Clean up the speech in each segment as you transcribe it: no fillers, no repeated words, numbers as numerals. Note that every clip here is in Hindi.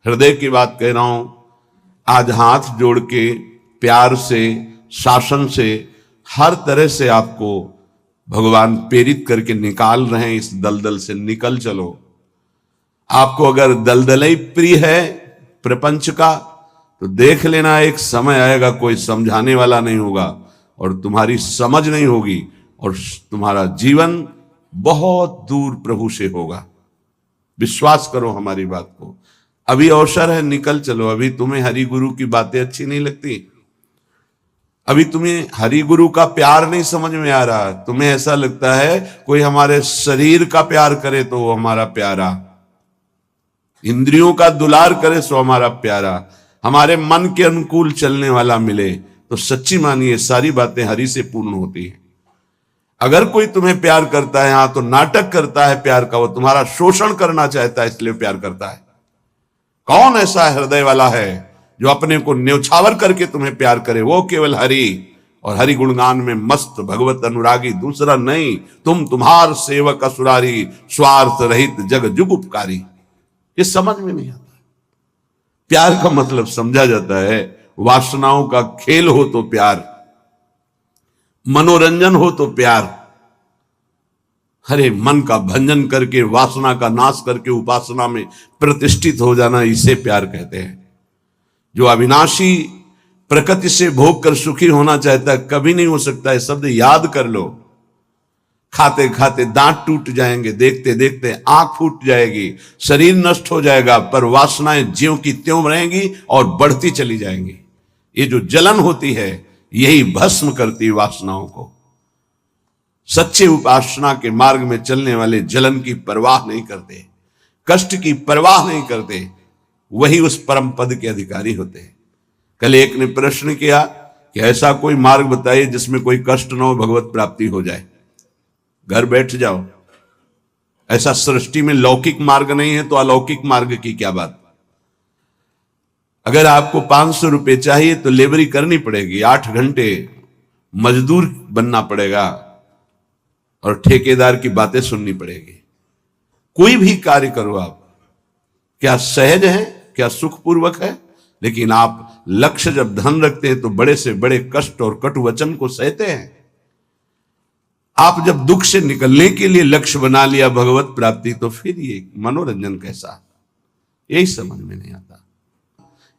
हृदय की बात कह रहा हूं। आज हाथ जोड़ के प्यार से, शासन से, हर तरह से आपको भगवान प्रेरित करके निकाल रहे हैं। इस दलदल से निकल चलो। आपको अगर दलदल ही प्रिय है प्रपंच का, तो देख लेना एक समय आएगा कोई समझाने वाला नहीं होगा और तुम्हारी समझ नहीं होगी और तुम्हारा जीवन बहुत दूर प्रभु से होगा। विश्वास करो हमारी बात को। अभी अवसर है, निकल चलो। अभी तुम्हें हरि गुरु की बातें अच्छी नहीं लगती, अभी तुम्हें हरि गुरु का प्यार नहीं समझ में आ रहा, तुम्हें ऐसा लगता है कोई हमारे शरीर का प्यार करे तो वो हमारा प्यारा, इंद्रियों का दुलार करे सो हमारा प्यारा, हमारे मन के अनुकूल चलने वाला मिले, तो सच्ची मानिए सारी बातें हरि से पूर्ण होती हैं। अगर कोई तुम्हें प्यार करता है, हाँ, तो नाटक करता है प्यार का, वो तुम्हारा शोषण करना चाहता है इसलिए प्यार करता है। कौन ऐसा हृदय वाला है जो अपने को न्यौछावर करके तुम्हें प्यार करे? वो केवल हरि, और हरि गुणगान में मस्त भगवत अनुरागी, दूसरा नहीं। तुम तुम्हार सेवक असुरारी, स्वार्थ रहित जग जुग उपकारी। ये समझ में नहीं आता। प्यार का मतलब समझा जाता है, वासनाओं का खेल हो तो प्यार, मनोरंजन हो तो प्यार। हरे मन का भंजन करके, वासना का नाश करके उपासना में प्रतिष्ठित हो जाना, इसे प्यार कहते हैं। जो अविनाशी प्रकृति से भोग कर सुखी होना चाहता है, कभी नहीं हो सकता है। शब्द याद कर लो। खाते खाते दांत टूट जाएंगे, देखते देखते आंख फूट जाएगी, शरीर नष्ट हो जाएगा, पर वासनाएं ज्यों की त्यों रहेंगी और बढ़ती चली जाएंगी। ये जो जलन होती है, यही भस्म करती वासनाओं को। सच्चे उपासना के मार्ग में चलने वाले जलन की परवाह नहीं करते, कष्ट की परवाह नहीं करते, वही उस परम पद के अधिकारी होते हैं। कल एक ने प्रश्न किया कि ऐसा कोई मार्ग बताइए जिसमें कोई कष्ट न हो, भगवत प्राप्ति हो जाए। घर बैठ जाओ। ऐसा सृष्टि में लौकिक मार्ग नहीं है तो अलौकिक मार्ग की क्या बात। अगर आपको 500 रुपए चाहिए तो लेबरी करनी पड़ेगी, 8 घंटे मजदूर बनना पड़ेगा और ठेकेदार की बातें सुननी पड़ेगी। कोई भी कार्य करो आप, क्या सहज है, क्या सुखपूर्वक है, लेकिन आप लक्ष्य जब धन रखते हैं तो बड़े से बड़े कष्ट और कटु वचन को सहते हैं। आप जब दुख से निकलने के लिए लक्ष्य बना लिया भगवत प्राप्ति, तो फिर ये मनोरंजन कैसा, यही समझ में नहीं आता।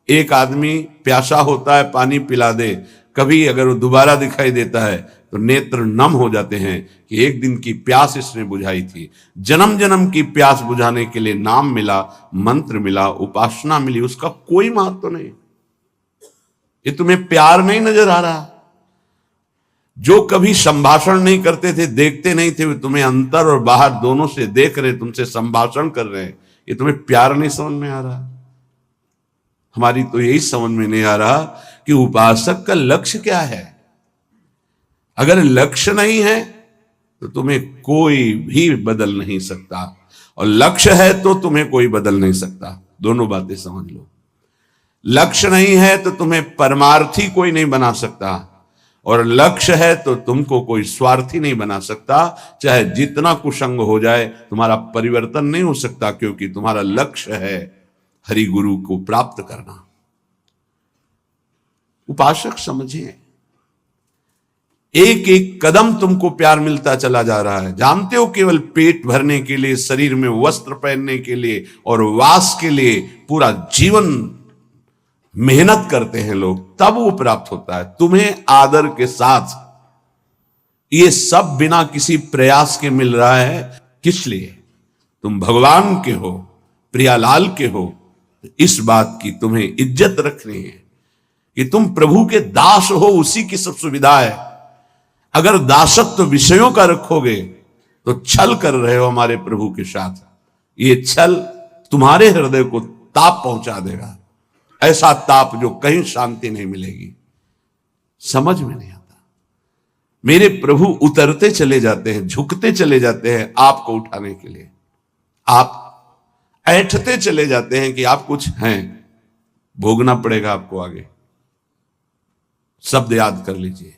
एक आदमी प्यासा होता है, पानी पिला दे, कभी अगर वो दोबारा दिखाई देता है तो नेत्र नम हो जाते हैं कि एक दिन की प्यास इसने बुझाई थी। जन्म जन्म की प्यास बुझाने के लिए नाम मिला, मंत्र मिला, उपासना मिली, उसका कोई महत्व तो नहीं। ये तुम्हें प्यार नहीं नजर आ रहा। जो कभी संभाषण नहीं करते थे, देखते नहीं थे, वे तुम्हें अंतर और बाहर दोनों से देख रहे, तुमसे संभाषण कर रहे हैं, ये तुम्हें प्यार नहीं समझ में आ रहा। हमारी तो यही समझ में नहीं आ रहा कि उपासक का लक्ष्य क्या है। अगर लक्ष्य नहीं है तो तुम्हें कोई भी बदल नहीं सकता, और लक्ष्य है तो तुम्हें कोई बदल नहीं सकता। दोनों बातें समझ लो। लक्ष्य नहीं है तो तुम्हें परमार्थी कोई नहीं बना सकता, और लक्ष्य है तो तुमको कोई स्वार्थी नहीं बना सकता। चाहे जितना कुसंग हो जाए, तुम्हारा परिवर्तन नहीं हो सकता, क्योंकि तुम्हारा लक्ष्य है हरि गुरु को प्राप्त करना। उपासक समझिए, एक एक कदम तुमको प्यार मिलता चला जा रहा है। जानते हो, केवल पेट भरने के लिए, शरीर में वस्त्र पहनने के लिए और वास के लिए पूरा जीवन मेहनत करते हैं लोग, तब वो प्राप्त होता है। तुम्हें आदर के साथ ये सब बिना किसी प्रयास के मिल रहा है। किस लिए? तुम भगवान के हो, प्रियालाल के हो। इस बात की तुम्हें इज्जत रखनी है कि तुम प्रभु के दास हो, उसी की सब सुविधा है। अगर दासत्व विषयों का रखोगे तो छल कर रहे हो हमारे प्रभु के साथ। ये छल तुम्हारे हृदय को ताप पहुंचा देगा, ऐसा ताप जो कहीं शांति नहीं मिलेगी। समझ में नहीं आता। मेरे प्रभु उतरते चले जाते हैं, झुकते चले जाते हैं आपको उठाने के लिए। आप ऐठते चले जाते हैं कि आप कुछ हैं, भोगना पड़ेगा आपको आगे। शब्द याद कर लीजिए।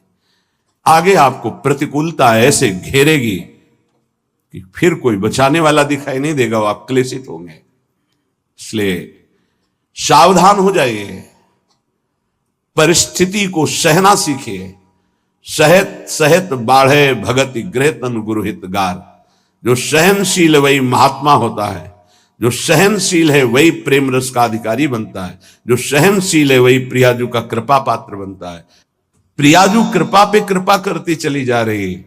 आगे आपको प्रतिकूलता ऐसे घेरेगी कि फिर कोई बचाने वाला दिखाई नहीं देगा, वो आप क्लेशित होंगे। इसलिए सावधान हो जाइए, परिस्थिति को सहना सीखिए। सहत सहत बाढ़े भगति गृह तन गुरु हितगार। जो सहनशील है वही महात्मा होता है, जो सहनशील है वही प्रेम रस का अधिकारी बनता है, जो सहनशील है वही प्रियाजू का कृपा पात्र बनता है। प्रियाजू कृपा पे कृपा करती चली जा रही,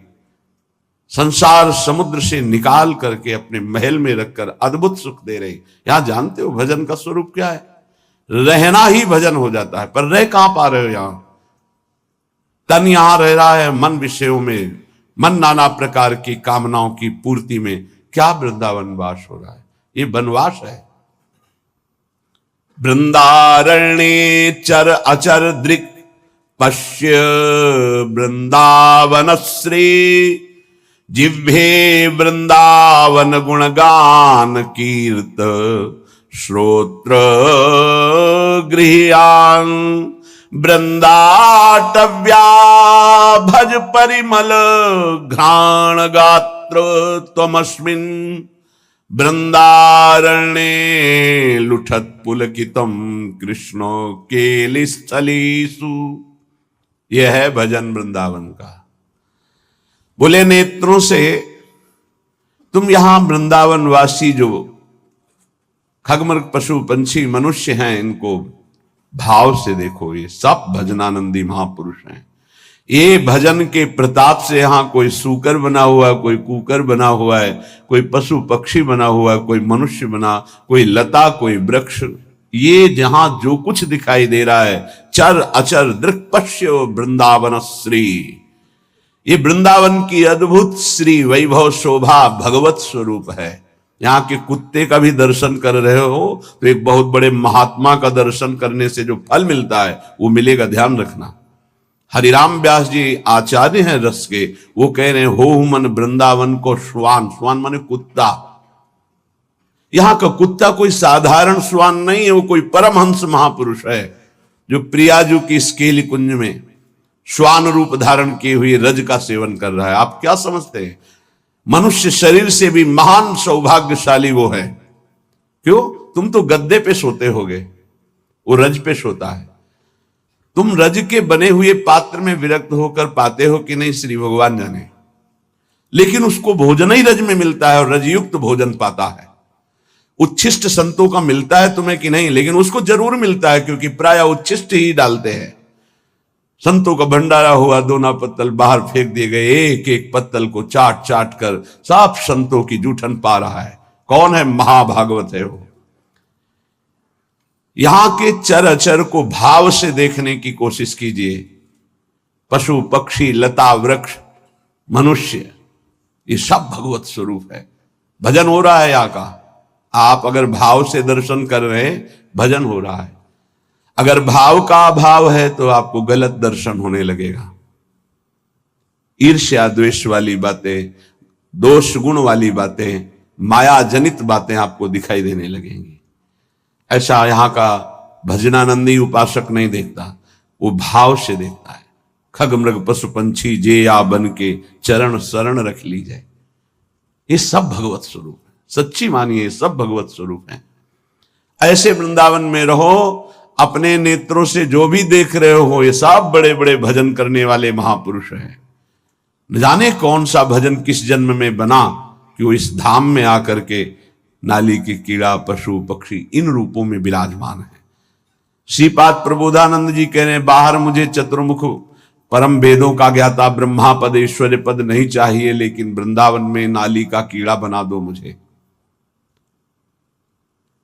संसार समुद्र से निकाल करके अपने महल में रखकर अद्भुत सुख दे रही। यहां जानते हो भजन का स्वरूप क्या है? रहना ही भजन हो जाता है। पर रह कहां पा रहे हो? यहां तन यहां रह रहा है मन विषयों में, मन नाना प्रकार की कामनाओं की पूर्ति में। क्या वृंदावन वास हो रहा है? ये वनवास है। वृंदारण्ये चर अचर दृक् पश्य वृंदावन श्री। जिह्वे वृंदावन गुणगान कीर्त श्रोत्र गृह्यान। वृंदाटव्या भज परिमल घ्राण गात्र त्वमस्मिन्। वृंदारण्ये लुठत पुलकितम कृष्णो केलिस्थलीसु। यह है भजन वृंदावन का। बोले नेत्रों से तुम यहां वृंदावन वासी जो खगमृग पशु पंछी मनुष्य हैं, इनको भाव से देखो। ये सब भजनानंदी महापुरुष हैं। ये भजन के प्रताप से यहां कोई सूकर बना हुआ है, कोई कुकर बना हुआ है, कोई पशु पक्षी बना हुआ है, कोई मनुष्य बना, कोई लता, कोई वृक्ष। ये जहां जो कुछ दिखाई दे रहा है, चर अचर दृक् पश्य वृंदावन श्री। ये वृंदावन की अद्भुत श्री वैभव शोभा भगवत स्वरूप है। यहां के कुत्ते का भी दर्शन कर रहे हो तो एक बहुत बड़े महात्मा का दर्शन करने से जो फल मिलता है वो मिलेगा, ध्यान रखना। हरिराम व्यास जी आचार्य हैं रस के, वो कह रहे हैं हो मन वृंदावन को श्वान। श्वान माने कुत्ता। यहां का कुत्ता कोई साधारण श्वान नहीं है, वो कोई परमहंस महापुरुष है जो प्रियाजू की स्केली कुंज में श्वान रूप धारण किए हुए रज का सेवन कर रहा है। आप क्या समझते हैं? मनुष्य शरीर से भी महान सौभाग्यशाली वो है। क्यों? तुम तो गद्दे पे सोते होगे, वो रज पे सोता है। तुम रज के बने हुए पात्र में विरक्त होकर पाते हो कि नहीं, श्री भगवान जाने। लेकिन उसको भोजन ही रज में मिलता है और रजयुक्त भोजन पाता है। उच्छिष्ट संतों का मिलता है तुम्हें कि नहीं, लेकिन उसको जरूर मिलता है क्योंकि प्राय उच्छिष्ट ही डालते हैं। संतों का भंडारा हुआ, दोना पत्तल बाहर फेंक दिए गए, एक एक पत्तल को चाट चाट कर सब संतों की जूठन पा रहा है। कौन है? महाभागवत है वो। यहां के चर अचर को भाव से देखने की कोशिश कीजिए। पशु पक्षी लता वृक्ष मनुष्य, ये सब भगवत स्वरूप है। भजन हो रहा है यहाँ का। आप अगर भाव से दर्शन कर रहे हैं, भजन हो रहा है। अगर भाव का अभाव है तो आपको गलत दर्शन होने लगेगा। ईर्ष्या द्वेष वाली बातें, दोष गुण वाली बातें, माया जनित बातें आपको दिखाई देने लगेंगी। ऐसा यहां का भजनानंदी उपासक नहीं देखता, वो भाव से देखता है। खग मृग पशु पंछी जे या बन के चरण शरण रख ली जाए। ये सब भगवत स्वरूप है। सच्ची मानिए, सब भगवत स्वरूप है। ऐसे वृंदावन में रहो। अपने नेत्रों से जो भी देख रहे हो, ये सब बड़े बड़े भजन करने वाले महापुरुष हैं। न जाने कौन सा भजन किस जन्म में बना कि वो इस धाम में आकर के नाली के कीड़ा पशु पक्षी इन रूपों में विराजमान है। श्रीपाद प्रबोधानंद जी कह रहे हैं, बाहर मुझे चतुर्मुख परम वेदों का ज्ञाता ब्रह्मा पद ऐश्वर्य पद नहीं चाहिए, लेकिन वृंदावन में नाली का कीड़ा बना दो मुझे।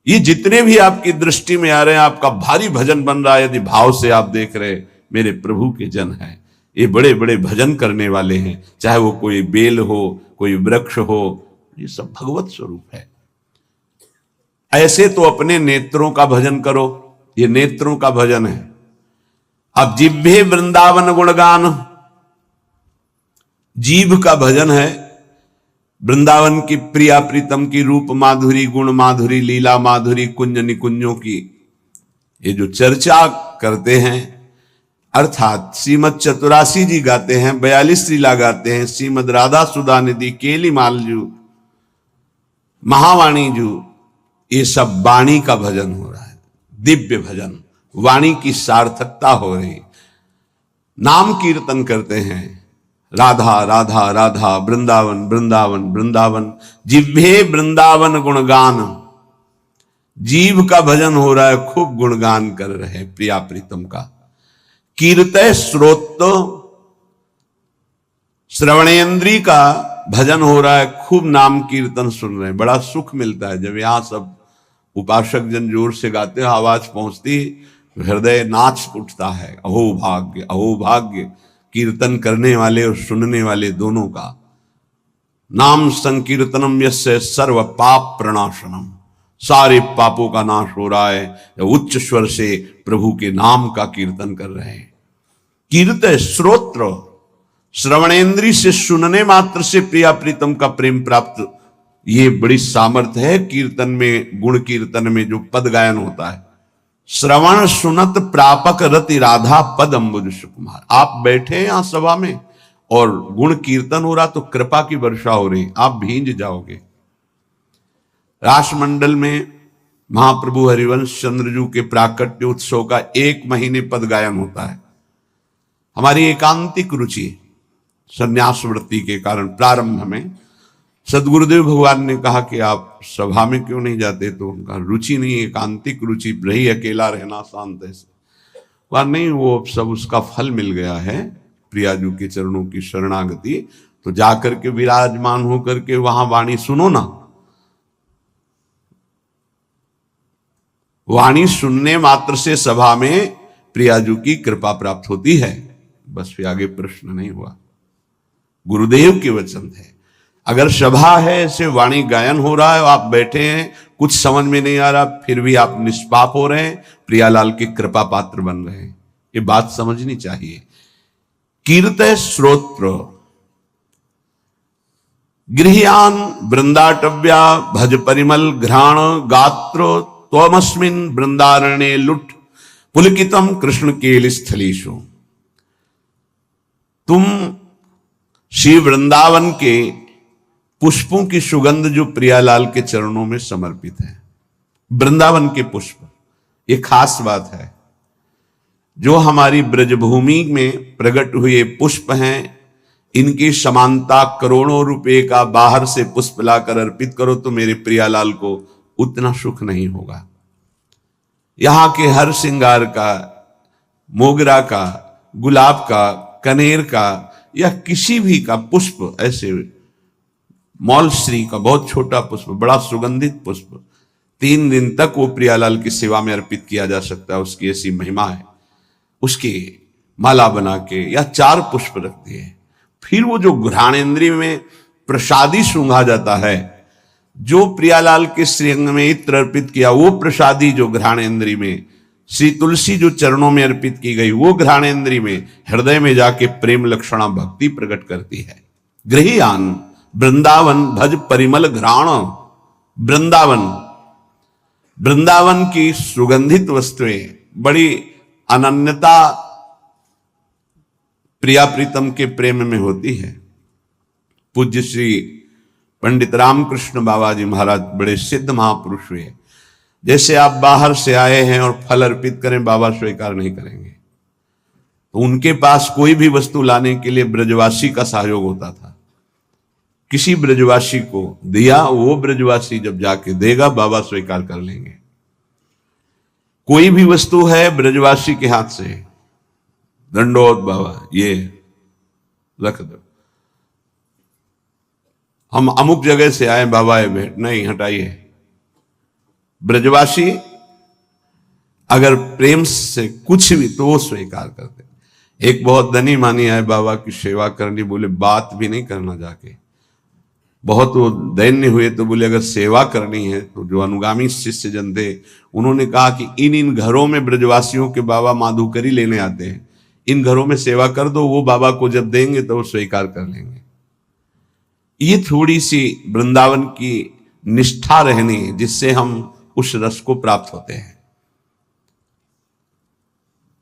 ये जितने भी आपकी दृष्टि में आ रहे हैं, आपका भारी भजन बन रहा है। यदि भाव से आप देख रहे, मेरे प्रभु के जन हैं, ये बड़े बड़े भजन करने वाले हैं। चाहे वो कोई बेल हो, कोई वृक्ष हो, ये सब भगवत स्वरूप है। ऐसे तो अपने नेत्रों का भजन करो। ये नेत्रों का भजन है। अब जिह्वे वृंदावन गुणगान, जीभ का भजन है। वृंदावन की प्रिया प्रीतम की रूप माधुरी, गुण माधुरी, लीला माधुरी, कुंज निकुंजों की ये जो चर्चा करते हैं, अर्थात श्रीमद चतुरासी जी गाते हैं, 42 लीला गाते हैं, श्रीमद राधा सुधा निधि, केली मालजू, महावाणी जू, ये सब वाणी का भजन हो रहा है। दिव्य भजन, वाणी की सार्थकता हो रही, नाम कीर्तन करते हैं, राधा राधा राधा, वृंदावन वृंदावन वृंदावन, जिह्वे वृंदावन गुणगान, जीव का भजन हो रहा है, खूब गुणगान कर रहे हैं प्रिया प्रीतम का। कीर्तय श्रोत, श्रवणेन्द्री का भजन हो रहा है, खूब नाम कीर्तन सुन रहे हैं, बड़ा सुख मिलता है। जब यहां सब उपासक जन जोर से गाते हैं, आवाज पहुंचती, हृदय नाच उठता है। अहो भाग्य, अहो भाग्य, कीर्तन करने वाले और सुनने वाले दोनों का। नाम संकीर्तनम यस्य सर्व पाप प्रणाशनम, सारे पापों का नाश हो रहा है जब उच्च स्वर से प्रभु के नाम का कीर्तन कर रहे हैं। कीर्तन श्रोत्र, श्रवणेन्द्री से सुनने मात्र से प्रिया प्रीतम का प्रेम प्राप्त, ये बड़ी सामर्थ्य है कीर्तन में, गुण कीर्तन में जो पद गायन होता है। श्रवण सुनत प्रापक रति राधा पद अम्बुज सुकुमार। आप बैठे यहां सभा में और गुण कीर्तन हो रहा तो कृपा की वर्षा हो रही, आप भींज जाओगे। रासमंडल में महाप्रभु हरिवंश चंद्रजू के प्राकट्य उत्सव का 1 महीने पद गायन होता है। हमारी एकांतिक रुचि संन्यास वृत्ति के कारण प्रारंभ में सदगुरुदेव भगवान ने कहा कि आप सभा में क्यों नहीं जाते, तो उनका रुचि नहीं, एकांतिक रुचि रही, अकेला रहना शांत ऐसे। वह नहीं, वो सब उसका फल मिल गया है, प्रियाजू के चरणों की शरणागति, तो जाकर के विराजमान होकर के वहां वाणी सुनो ना। वाणी सुनने मात्र से सभा में प्रियाजू की कृपा प्राप्त होती है, बस फिर आगे प्रश्न नहीं हुआ। गुरुदेव के वचन है, अगर सभा है, ऐसे वाणी गायन हो रहा है, आप बैठे हैं, कुछ समझ में नहीं आ रहा, फिर भी आप निष्पाप हो रहे हैं, प्रियालाल के कृपा पात्र बन रहे हैं, ये बात समझनी चाहिए। कीर्तय श्रोत्र, गृह्यान वृंदाटव्या भज परिमल घ्राण गात्र त्वमस्मिन् वृंदारण्ये लुट पुलकितम कृष्ण केल स्थलीशु। तुम श्री वृंदावन के पुष्पों की सुगंध जो प्रियालाल के चरणों में समर्पित है, वृंदावन के पुष्प, ये खास बात है। जो हमारी ब्रजभूमि में प्रकट हुए पुष्प हैं, इनकी समानता करोड़ों रुपए का बाहर से पुष्प लाकर अर्पित करो तो मेरे प्रियालाल को उतना सुख नहीं होगा। यहां के हर श्रृंगार का, मोगरा का, गुलाब का, कनेर का या किसी भी का पुष्प, ऐसे मौलश्री का बहुत छोटा पुष्प, बड़ा सुगंधित पुष्प, 3 दिन तक वो प्रियालाल की सेवा में अर्पित किया जा सकता है, उसकी ऐसी महिमा है। उसकी माला बना के या 4 पुष्प रख दिए, फिर वो जो घ्राणेन्द्रिय में प्रसादी सूंघा जाता है, जो प्रियालाल के श्रीअंग में इत्र अर्पित किया, वो प्रसादी जो घ्राणेन्द्रिय में, श्री तुलसी जो चरणों में अर्पित की गई, वो घ्राणेन्द्रिय में, हृदय में जाके प्रेम लक्षणा भक्ति प्रकट करती है। गृह्यान वृंदावन भज परिमल घ्राण, वृंदावन, वृंदावन की सुगंधित वस्तुएं, बड़ी अनन्यता प्रिया प्रीतम के प्रेम में होती है। पूज्य श्री पंडित रामकृष्ण बाबा जी महाराज बड़े सिद्ध महापुरुष हुए। जैसे आप बाहर से आए हैं और फल अर्पित करें, बाबा स्वीकार नहीं करेंगे, तो उनके पास कोई भी वस्तु लाने के लिए ब्रजवासी का सहयोग होता था। किसी ब्रजवासी को दिया, वो ब्रजवासी जब जाके देगा, बाबा स्वीकार कर लेंगे। कोई भी वस्तु है ब्रजवासी के हाथ से, दंडोत बाबा ये रख दो, हम अमुक जगह से आए बाबा, ये भेंट नहीं, हटाइए। ब्रजवासी अगर प्रेम से कुछ भी तो वो स्वीकार करते। एक बहुत धनी मानी आए बाबा की सेवा करनी, बोले बात भी नहीं करना जाके, बहुत वो दैन्य हुए तो बोले अगर सेवा करनी है तो जो अनुगामी शिष्य जन थे, उन्होंने कहा कि इन घरों में ब्रजवासियों के बाबा माधुकरी लेने आते हैं, इन घरों में सेवा कर दो, वो बाबा को जब देंगे तो वो स्वीकार कर लेंगे। ये थोड़ी सी वृंदावन की निष्ठा रहनी है, जिससे हम उस रस को प्राप्त होते हैं।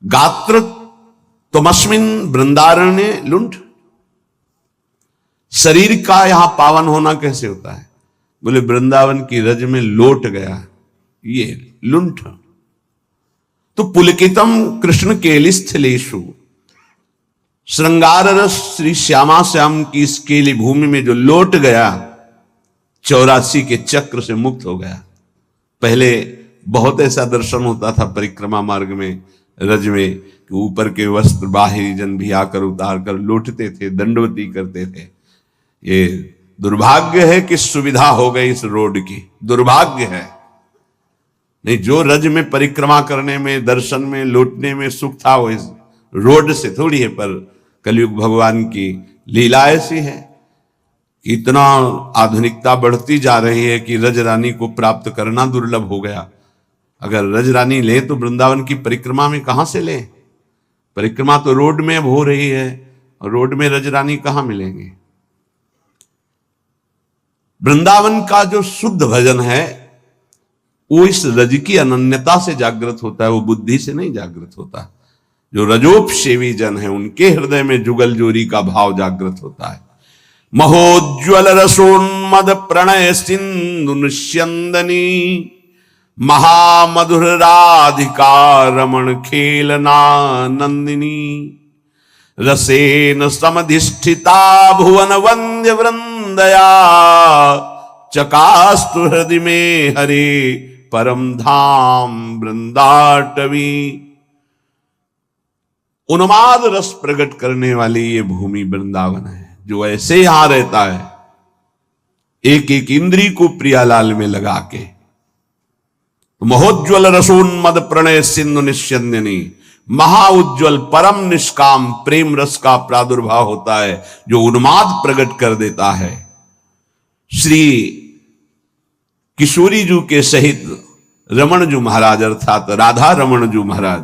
गात्र तुमस्मिन वृंदारण्ये लुंठ, शरीर का यहां पावन होना कैसे होता है? बोले वृंदावन की रज में लोट गया, ये लुंठ। तो पुलकितम कृष्ण केलिस्थलेषु, श्रृंगार रस श्री श्यामा श्याम की इस केली भूमि में जो लौट गया, 84 के चक्र से मुक्त हो गया। पहले बहुत ऐसा दर्शन होता था परिक्रमा मार्ग में, रज में, कि ऊपर के वस्त्र बाहरी जन भी आकर उतार कर लौटते थे, दंडवती करते थे। ये दुर्भाग्य है कि सुविधा हो गई इस रोड की, दुर्भाग्य है। नहीं, जो रज में परिक्रमा करने में, दर्शन में, लौटने में सुख था वो इस रोड से थोड़ी है। पर कलयुग भगवान की लीला ऐसी है, इतना आधुनिकता बढ़ती जा रही है कि रज रानी को प्राप्त करना दुर्लभ हो गया। अगर रज रानी ले तो वृंदावन की परिक्रमा में कहां से ले? परिक्रमा तो रोड में अब हो रही है, और रोड में रज रानी कहां मिलेंगे? वृंदावन का जो शुद्ध भजन है वो इस रज की अनन्यता से जागृत होता है, वो बुद्धि से नहीं जागृत होता। जो रजोपसेवी जन है उनके हृदय में जुगल जोरी का भाव जागृत होता है। महोज्वल रसोन्मद प्रणय सिंधु निस्यंदनी, महामधुर राधिका रमण खेलना नंदिनी, रसेन समधिष्ठिता भुवन वंद्य वृंदया, चकास्तु हृदय में हरे परम धाम वृंदाटवी। उन्माद रस प्रकट करने वाली ये भूमि वृंदावन है, जो ऐसे यहां रहता है, एक एक इंद्री को प्रियालाल में लगा के। महोज्वल रसोन्मद प्रणय सिंधु निस्यंदिनी, महाउज्ज्वल परम निष्काम प्रेम रस का प्रादुर्भाव होता है, जो उन्माद प्रकट कर देता है। श्री किशोरी जू के सहित रमण जू महाराज अर्थात राधा रमण जू महाराज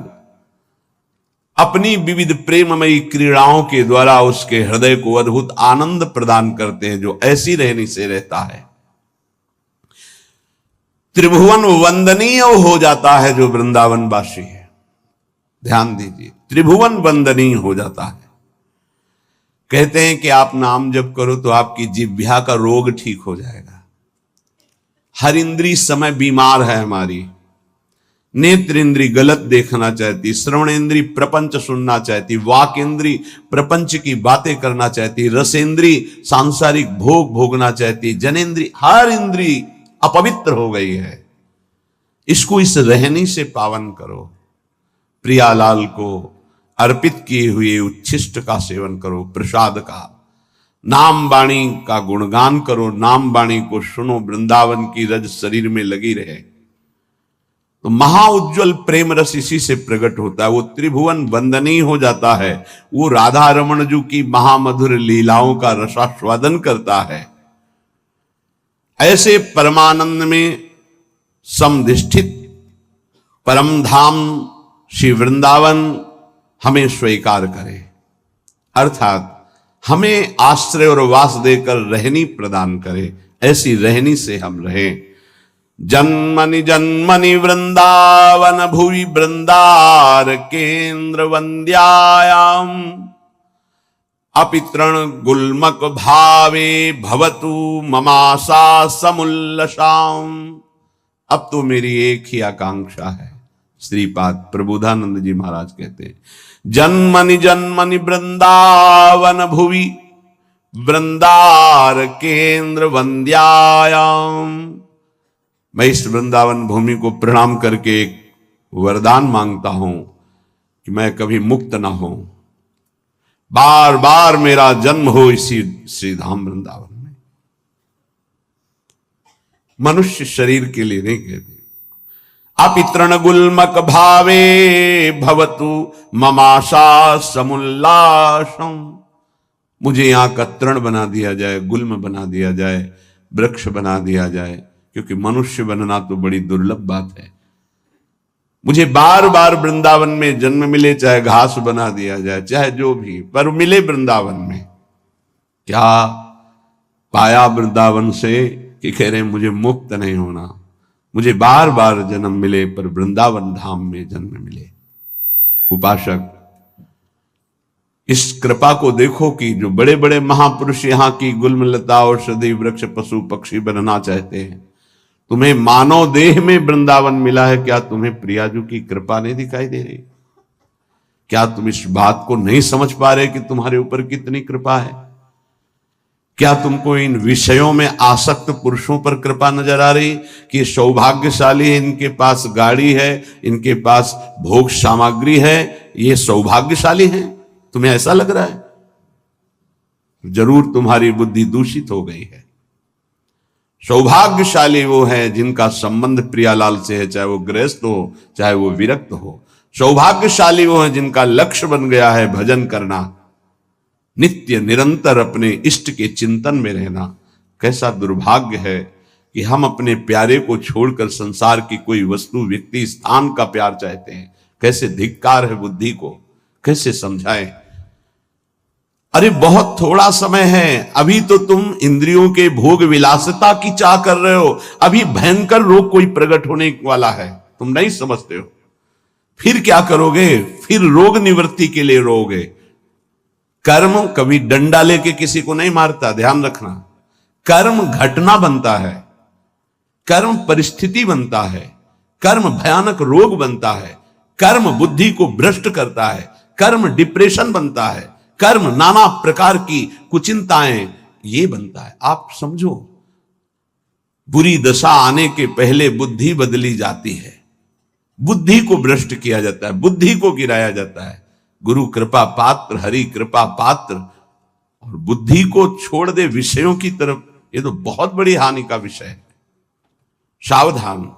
अपनी विविध प्रेममयी क्रीड़ाओं के द्वारा उसके हृदय को अद्भुत आनंद प्रदान करते हैं, जो ऐसी रहनी से रहता है। त्रिभुवन वंदनीय हो जाता है जो वृंदावन वासी है। ध्यान दीजिए, त्रिभुवन वंदनीय हो जाता है। कहते हैं कि आप नाम जप करो तो आपकी जिह्वा का रोग ठीक हो जाएगा। हर इंद्री समय बीमार है हमारी। नेत्र इंद्री गलत देखना चाहती, श्रवण इंद्री प्रपंच सुनना चाहती, वाक इंद्री प्रपंच की बातें करना चाहती, रस इंद्री सांसारिक भोग भोगना चाहती, जनेन्द्री, हर इंद्री अपवित्र हो गई है। इसको इस रहनी से पावन करो। प्रियालाल को अर्पित किए हुए उच्छिष्ट का सेवन करो, प्रसाद का। नाम वाणी का गुणगान करो, नाम वाणी को सुनो, वृंदावन की रज शरीर में लगी रहे। तो महाउज्ज्वल प्रेम रस इसी से प्रकट होता है। वो त्रिभुवन वंदनीय हो जाता है। वो राधा रमण जू की महामधुर लीलाओं का रसास्वादन करता है। ऐसे परमानंद में समधिष्ठित परम धाम श्री वृंदावन हमें स्वीकार करे, अर्थात हमें आश्रय और वास देकर रहनी प्रदान करे। ऐसी रहनी से हम रहें। जन्मनि जन्मनि वृंदावन भुवि वृंदार केंद्र वंद्यायाम, अपितृण गुल्मक भावे भवतु ममासा समुल्लसाम। अब तो मेरी एक ही आकांक्षा है। श्रीपाद प्रबोधानंद जी महाराज कहते हैं, जन्मनि जन्मनि वृंदावन भुवि वृंदार केंद्र वंद्यायाम। मैं इस वृंदावन भूमि को प्रणाम करके एक वरदान मांगता हूं कि मैं कभी मुक्त ना हो, बार बार मेरा जन्म हो इसी श्रीधाम वृंदावन में। मनुष्य शरीर के लिए नहीं कहते। अपितृण गुल्मक भावे भवतु ममाशा समुल्लासम। मुझे यहां का तृण बना दिया जाए, गुल्म बना दिया जाए, वृक्ष बना दिया जाए, क्योंकि मनुष्य बनना तो बड़ी दुर्लभ बात है। मुझे बार बार वृंदावन में जन्म मिले, चाहे घास बना दिया जाए, चाहे जो भी, पर मिले वृंदावन में। क्या पाया वृंदावन से कि कह रहे मुझे मुक्त नहीं होना, मुझे बार बार जन्म मिले पर वृंदावन धाम में जन्म मिले। उपासक, इस कृपा को देखो कि जो बड़े बड़े महापुरुष यहां की गुल्म लता औषधि वृक्ष पशु पक्षी बनना चाहते हैं, तुम्हें मानव देह में वृंदावन मिला है, क्या तुम्हें प्रियाजू की कृपा नहीं दिखाई दे रही? क्या तुम इस बात को नहीं समझ पा रहे कि तुम्हारे ऊपर कितनी कृपा है? क्या तुमको इन विषयों में आसक्त पुरुषों पर कृपा नजर आ रही कि सौभाग्यशाली है, इनके पास गाड़ी है, इनके पास भोग सामग्री है, ये सौभाग्यशाली है? तुम्हें ऐसा लग रहा है? जरूर तुम्हारी बुद्धि दूषित हो गई है। सौभाग्यशाली वो है जिनका संबंध प्रियालाल से है, चाहे वो गृहस्थ हो चाहे वो विरक्त हो। सौभाग्यशाली वो है जिनका लक्ष्य बन गया है भजन करना, नित्य निरंतर अपने इष्ट के चिंतन में रहना। कैसा दुर्भाग्य है कि हम अपने प्यारे को छोड़कर संसार की कोई वस्तु, व्यक्ति, स्थान का प्यार चाहते हैं। कैसे धिक्कार है बुद्धि को, कैसे समझाएं? अरे बहुत थोड़ा समय है, अभी तो तुम इंद्रियों के भोग विलासिता की चाह कर रहे हो। अभी भयंकर रोग कोई प्रकट होने वाला है, तुम नहीं समझते हो। फिर क्या करोगे? फिर रोग निवृत्ति के लिए रोगे। कर्म कभी डंडा लेके किसी को नहीं मारता, ध्यान रखना। कर्म घटना बनता है, कर्म परिस्थिति बनता है, कर्म भयानक रोग बनता है, कर्म बुद्धि को भ्रष्ट करता है, कर्म डिप्रेशन बनता है, कर्म नाना प्रकार की कुचिंताएं ये बनता है। आप समझो, बुरी दशा आने के पहले बुद्धि बदली जाती है, बुद्धि को भ्रष्ट किया जाता है, बुद्धि को गिराया जाता है। गुरु कृपा पात्र, हरि कृपा पात्र, और बुद्धि को छोड़ दे विषयों की तरफ, ये तो बहुत बड़ी हानि का विषय है। सावधान,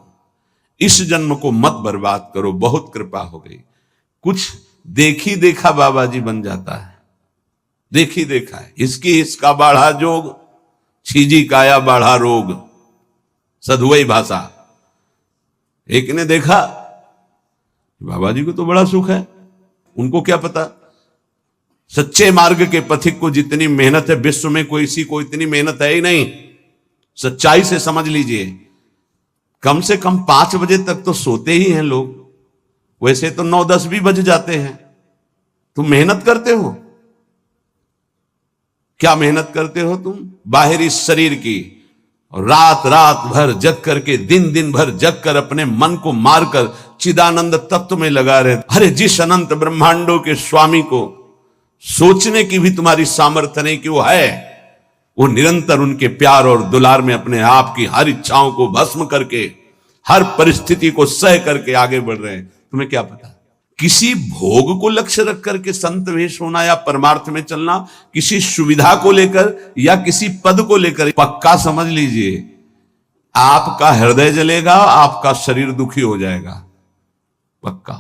इस जन्म को मत बर्बाद करो, बहुत कृपा हो गई। कुछ देखी देखा बाबा जी बन जाता है, देखी देखा है। इसका बाढ़ा जोग, छीजी काया बाढ़ा रोग, सधुवई भाषा। एक ने देखा बाबा जी को तो बड़ा सुख है, उनको क्या पता सच्चे मार्ग के पथिक को जितनी मेहनत है विश्व में कोई इसी को इतनी मेहनत है ही नहीं। सच्चाई से समझ लीजिए, कम से कम 5 बजे तक तो सोते ही हैं लोग, वैसे तो 9-10 भी बज जाते हैं। तुम मेहनत करते हो, क्या मेहनत करते हो तुम? बाहरी शरीर की, और रात रात भर जग करके, दिन भर जग कर अपने मन को मारकर चिदानंद तत्व में लगा रहे। अरे जिस अनंत ब्रह्मांडों के स्वामी को सोचने की भी तुम्हारी सामर्थ्य नहीं कि वो है, वो निरंतर उनके प्यार और दुलार में अपने आप की हर इच्छाओं को भस्म करके, हर परिस्थिति को सह करके आगे बढ़ रहे हैं। तुम्हें क्या पता? किसी भोग को लक्ष्य रख करके संत वेश होना या परमार्थ में चलना, किसी सुविधा को लेकर या किसी पद को लेकर, पक्का समझ लीजिए आपका हृदय जलेगा, आपका शरीर दुखी हो जाएगा, पक्का।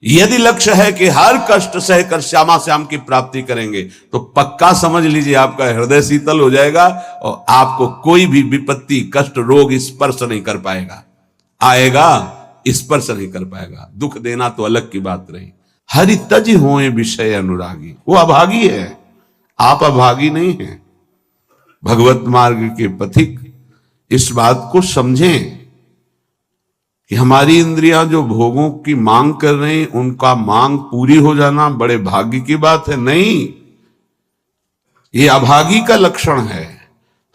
यदि लक्ष्य है कि हर कष्ट सहकर श्यामा श्याम की प्राप्ति करेंगे, तो पक्का समझ लीजिए आपका हृदय शीतल हो जाएगा और आपको कोई भी विपत्ति, कष्ट, रोग स्पर्श नहीं कर पाएगा। आएगा, स्पर्श नहीं कर पाएगा। दुख देना तो अलग की बात रही। हरि तज होए विषय अनुरागी, वो अभागी है, आप अभागी नहीं हैं। भगवत मार्ग के पथिक इस बात को समझें कि हमारी इंद्रियां जो भोगों की मांग कर रही, उनका मांग पूरी हो जाना बड़े भाग्य की बात है। नहीं, ये अभागी का लक्षण है।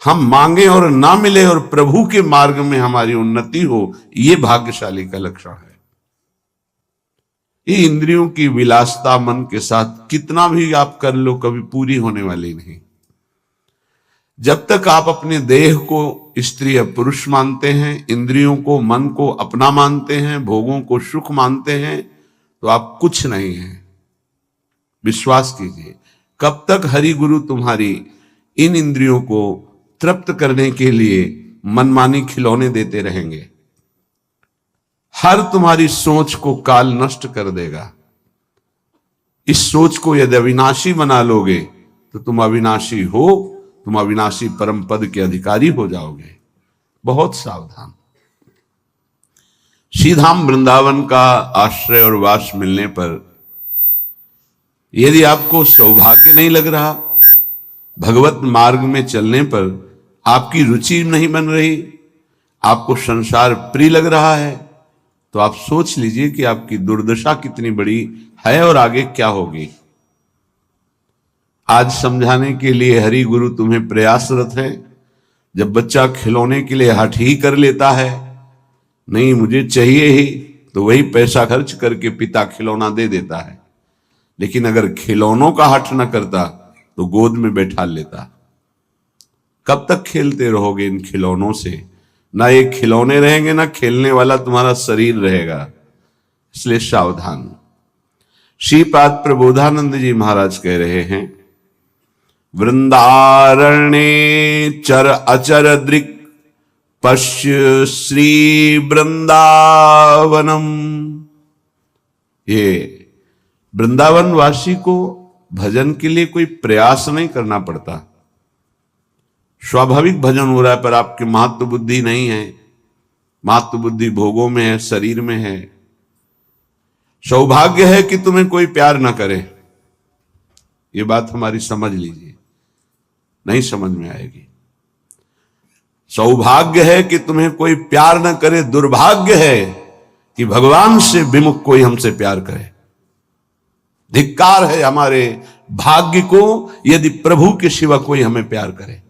हम मांगे और ना मिले और प्रभु के मार्ग में हमारी उन्नति हो, ये भाग्यशाली का लक्षण है। ये इंद्रियों की विलासता मन के साथ कितना भी आप कर लो, कभी पूरी होने वाली नहीं। जब तक आप अपने देह को स्त्री या पुरुष मानते हैं, इंद्रियों को, मन को अपना मानते हैं, भोगों को सुख मानते हैं, तो आप कुछ नहीं हैं। विश्वास कीजिए, कब तक हरि गुरु तुम्हारी इन इंद्रियों को तृप्त करने के लिए मनमानी खिलौने देते रहेंगे। हर तुम्हारी सोच को काल नष्ट कर देगा। इस सोच को यदि अविनाशी बना लोगे तो तुम अविनाशी हो, तुम अविनाशी परम पद के अधिकारी हो जाओगे। बहुत सावधान। श्रीधाम वृंदावन का आश्रय और वास मिलने पर यदि आपको सौभाग्य नहीं लग रहा, भगवत मार्ग में चलने पर आपकी रुचि नहीं बन रही, आपको संसार प्रिय लग रहा है, तो आप सोच लीजिए कि आपकी दुर्दशा कितनी बड़ी है और आगे क्या होगी। आज समझाने के लिए हरि गुरु तुम्हें प्रयासरत है। जब बच्चा खिलौने के लिए हठ ही कर लेता है, नहीं मुझे चाहिए ही, तो वही पैसा खर्च करके पिता खिलौना दे देता है। लेकिन अगर खिलौनों का हठ न करता तो गोद में बैठा लेता। कब तक खेलते रहोगे इन खिलौनों से? ना ये खिलौने रहेंगे, ना खेलने वाला तुम्हारा शरीर रहेगा। इसलिए सावधान। श्रीपाद प्रबोधानंद जी महाराज कह रहे हैं, वृंदारण्ये चर अचर दृक् पश्य श्री वृंदावनम। ये वृंदावन वासी को भजन के लिए कोई प्रयास नहीं करना पड़ता, स्वाभाविक भजन हो रहा है। पर आपकी महत्व बुद्धि नहीं है, महत्व बुद्धि भोगों में है, शरीर में है। सौभाग्य है कि तुम्हें कोई प्यार ना करे, ये बात हमारी समझ लीजिए, नहीं समझ में आएगी। सौभाग्य है कि तुम्हें कोई प्यार ना करे, दुर्भाग्य है कि भगवान से विमुख कोई हमसे प्यार करे। धिक्कार है हमारे भाग्य को यदि प्रभु के सिवा कोई हमें प्यार करे।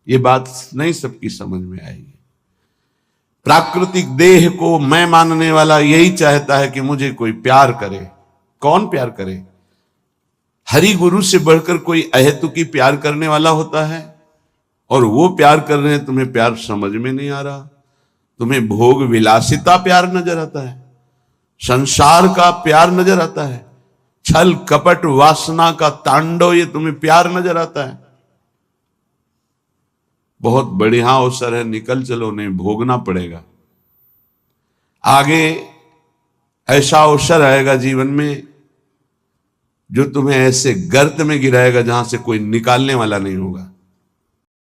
ये बात नहीं सबकी समझ में आएगी। प्राकृतिक देह को मैं मानने वाला यही चाहता है कि मुझे कोई प्यार करे। कौन प्यार करे? हरि गुरु से बढ़कर कोई अहेतुकी प्यार करने वाला होता है, और वो प्यार कर रहे हैं, तुम्हें प्यार समझ में नहीं आ रहा। तुम्हें भोग विलासिता प्यार नजर आता है, संसार का प्यार नजर आता है, छल कपट वासना का तांडव ये तुम्हें प्यार नजर आता है। बहुत बढ़िया अवसर है, निकल चलो, नहीं भोगना पड़ेगा। आगे ऐसा अवसर आएगा जीवन में जो तुम्हें ऐसे गर्त में गिराएगा जहां से कोई निकालने वाला नहीं होगा।